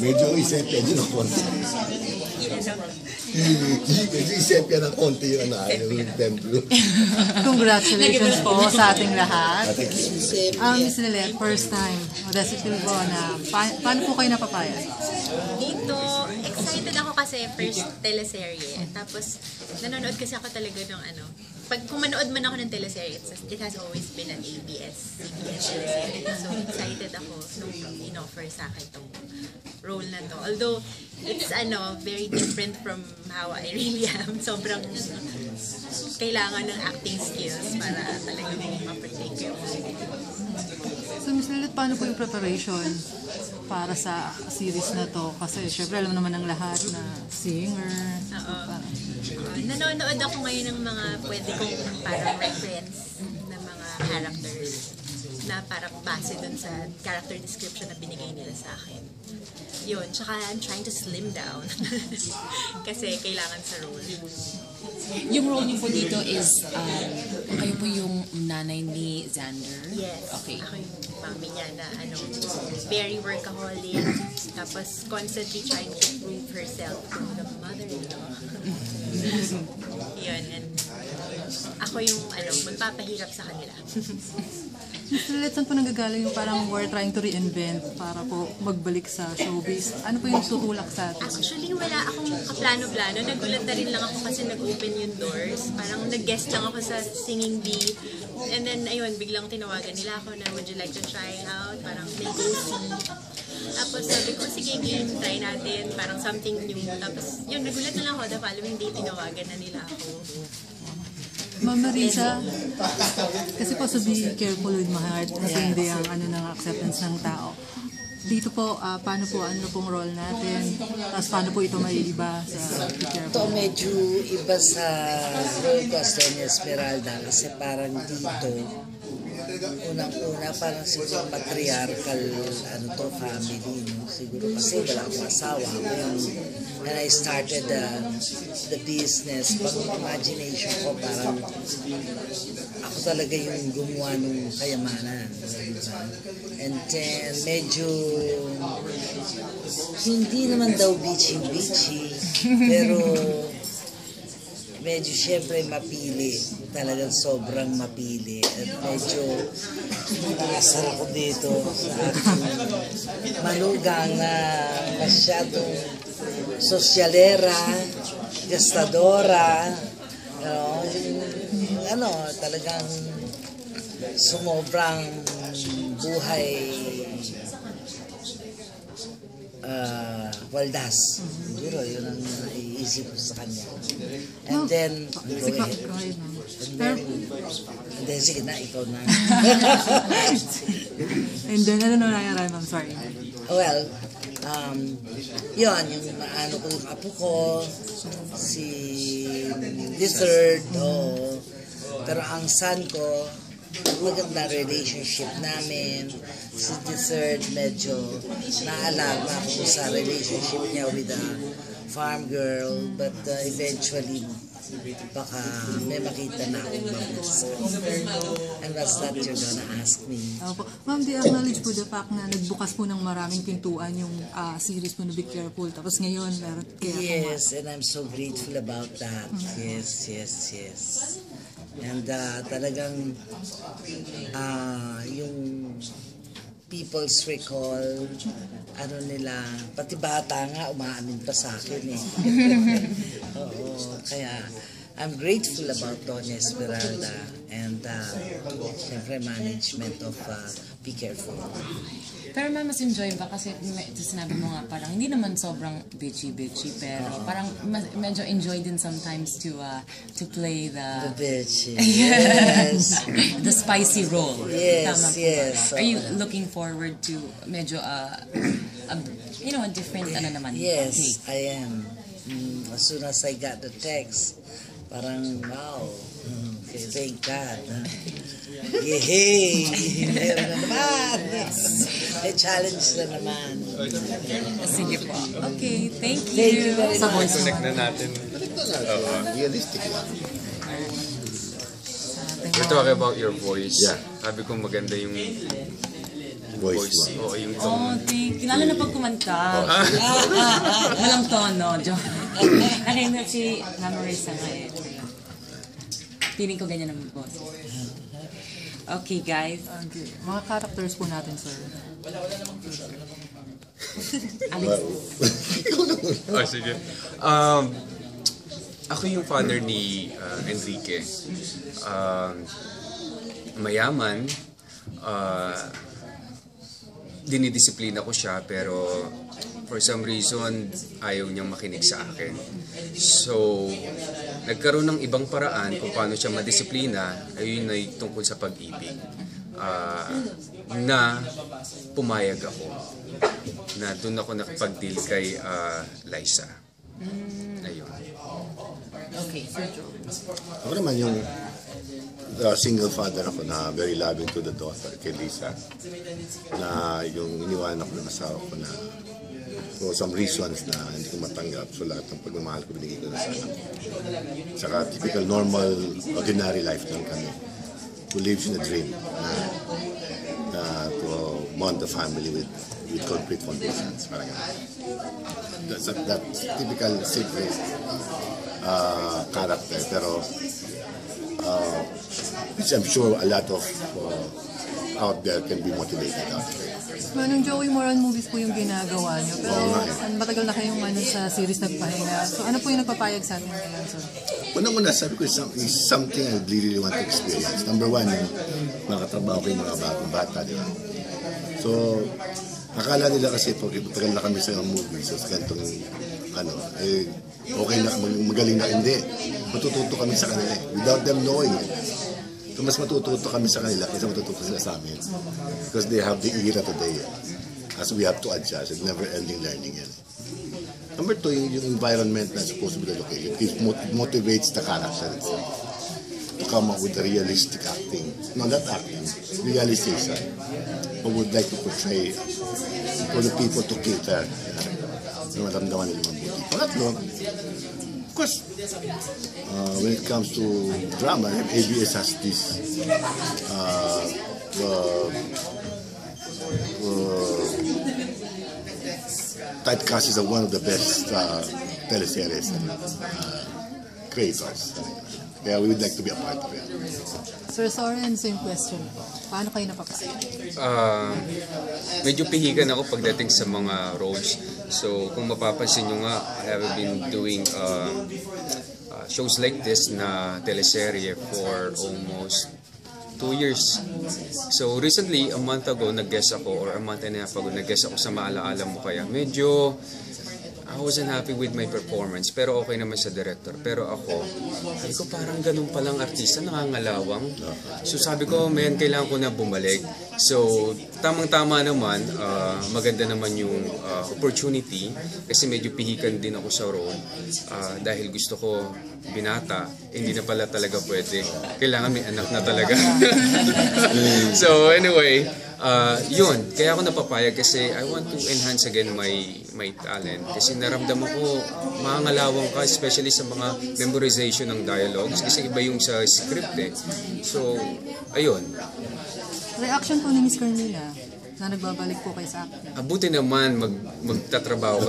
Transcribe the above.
Medyo isipin din ng konti. Medyo isipin ng konti yung yung templo. Congratulations po sa ating lahat. Miss Lilette, first time, Audacity po na, paano po kayo napapayag? Dito, excited ako kasi first teleserye. Tapos, nanonood kasi ako talaga ng kung manood man ako ng teleserye, it has always been an ABS-CBN teleserye. So, excited ako nung in-offer sa akin itong role na to. Although, it's very different from how I really am. Sobrang kailangan ng acting skills para talagang ma-partake yung So, Miss Lilette, paano po yung preparation para sa series na to? Kasi, syempre, alam naman ng lahat na singer. Oo. Nanonood ako ngayon ng mga pwede kong parang reference na mga characters na parang base dun sa character description na binigay nila sa akin. Yun. Tsaka, I'm trying to slim down. Kasi kailangan sa role. Yung role niyo po dito is, kayo po yung nanay ni Xander? Yes. Okay. Ako yung mami niya na very workaholic. Tapos constantly trying to prove herself to the mother-in-law. Yun. And ako yung magpapahirap sa kanila. Miss Lilette, saan po nanggagaling yung parang we're trying to reinvent para po magbalik sa showbiz? Ano po yung tutulak sa atin? Actually, wala akong kaplano-plano. Nagulat na rin lang ako kasi nag-open yung doors. Parang nag-guest lang ako sa Singing Bee. And then, ayun, biglang tinawagan nila ako na, would you like to try out? Parang may go-see. Tapos sabi ko, sige, game, try natin. Parang something new. Tapos, yun, nagulat na lang ako. The following day, tinawagan na nila ako. Ma'am Marisa, kasi po sa Be Careful with My Heart, kasi hindi ang ng acceptance ng tao. Dito po, paano po, ano pong role natin? Tapos paano po ito may iba sa Be Careful? Ito medyo iba sa role ko as Doña Esmeralda kasi parang dito, unang-una parang siguro matriarchal family, no? Siguro kasi wala akong asawa. And I started the business, pag imagination ko parang ako talaga yung gumawa ng kayamanan. Diba? And then medyo hindi naman daw bitchy-bitchy, pero medyo syempre mapili, talagang sobrang mapili. At medyo nakasar ako dito sa aking manugang na masyadong sosyalera, gastadora, talagang sumobrang buhay waldas. Siguro, yun ang naiisip ko sa kanya. And then, go ahead. And then, sige na, ikaw na. And then, ano nangyari, ma'am? Sorry. Well, yun, yung ko yung apo ko, si the third, pero ang son ko, maganda relationship namin. Si the third, medyo naalarma ako sa relationship niya with a farm girl, but eventually, baka may makita na akong mabusa. And what's that you're gonna ask me? Ma'am, di acknowledge po the fact na nagbukas po ng maraming pintuan yung series po na Be Careful. Tapos ngayon, meron yes, and I'm so grateful about that. Yes. And talagang yung people's recall, nila, pati bata nga, umaamin pa sa akin eh. Oo, kaya I'm grateful about Doña Esmeralda and siyempre management of Be Careful. Pero mas enjoy ba? Kasi sinabi mo nga parang hindi naman sobrang bitchy-bitchy pero parang medyo enjoy din sometimes to play the bitchy. Yes. The spicy role. Yes, yes. Are you looking forward to medyo a different naman? Yes, take? I am. As soon as I got the text, parang wow. Okay, thank God. Yay! Meron na naman! May challenge na naman. Sige po. Okay, thank you. Thank you very much. Connect na natin. Realistic lang. We're talking about your voice. Yeah. Sabi ko maganda yung Voice mo. Oo, yung Oh, tone. thank you. Lalo na pag kumanta. Walang tono. Joke. Nakinig si Mama Risa nga eh. Feeling ko ganyan ang boss. Okay, guys. Okay. Mga characters po natin, sir. Alex. Oh, sige. Ako yung father ni Enrique. Mayaman. Dinidisiplina ko siya pero for some reason ayaw niyang makinig sa akin. So, nagkaroon ng ibang paraan kung paano siya madisiplina, ayun ay tungkol sa pag-ibig. Na pumayag ako na doon ako nakapag-deal kay Liza. Ayun. Okay, Sir Joe. Ako naman yung single father ako na very loving to the daughter, kay Lisa. Na yung iniwanan ako ng asawa ko na for some reasons na hindi ko matanggap. So lahat ng pagmamahal ko binigay ko na sa anak ko. Saka typical, normal, ordinary life lang kami. Who lives in a dream na to bond the family with concrete foundations. Parang that typical simple character. Pero which I'm sure a lot of out there can be motivated out of it. Manong Joey, moral movies po yung ginagawa niyo. Pero Oo nga matagal na kayong sa series nagpahinga. So ano po yung nagpapayag sa atin ngayon, sir? Unang-una, sabi ko, is something I really want to experience. Number one, makatrabaho ko yung mga bagong bata, di ba? So, akala nila kasi pag tagal na kami sa movie, so sa ganitong, okay na, magaling na, hindi. Matututo kami sa kanila without them knowing it. So, mas matututo kami sa kanila kaysa matututo sila sa amin. Because they have the era today. As we have to adjust, it's never-ending learning yan. Number two, yung environment na supposed to be the location. It motivates the character itself to come up with a realistic acting. No, not acting, realization. Who would like to portray for the people to cater. Na maramdaman nila mabuti. Pangatlo, of course, when it comes to drama, ABS has this typecast is one of the best teleseries creators. Kaya we would like to be a part of it. Sir Soren, same question po. Paano kayo napapasaya? Medyo pihigan ako pagdating sa mga roles. So, kung mapapansin nyo nga, I have been doing shows like this na teleserye for almost 2 years. So, recently, a month ago, nag-guest ako, or a month and a half ago, nag-guest ako sa Maalaala Mo Kaya. Medyo, I wasn't happy with my performance, pero okay naman sa director. Pero ako, sabi ko parang ganun palang artista, nangangalawang. So sabi ko, man, kailangan ko na bumalik. So tamang-tama naman, maganda naman yung opportunity kasi medyo pihikan din ako sa role dahil gusto ko binata, hindi na pala talaga pwede. Kailangan may anak na talaga. So anyway, yun, kaya ako napapayag kasi I want to enhance again my talent kasi naramdaman ko mangangalawang ka especially sa mga memorization ng dialogues kasi iba yung sa script eh. So, ayun. Reaction po ni Miss Carmila na nagbabalik po kayo sa acting. Abuti naman magtatrabaho ka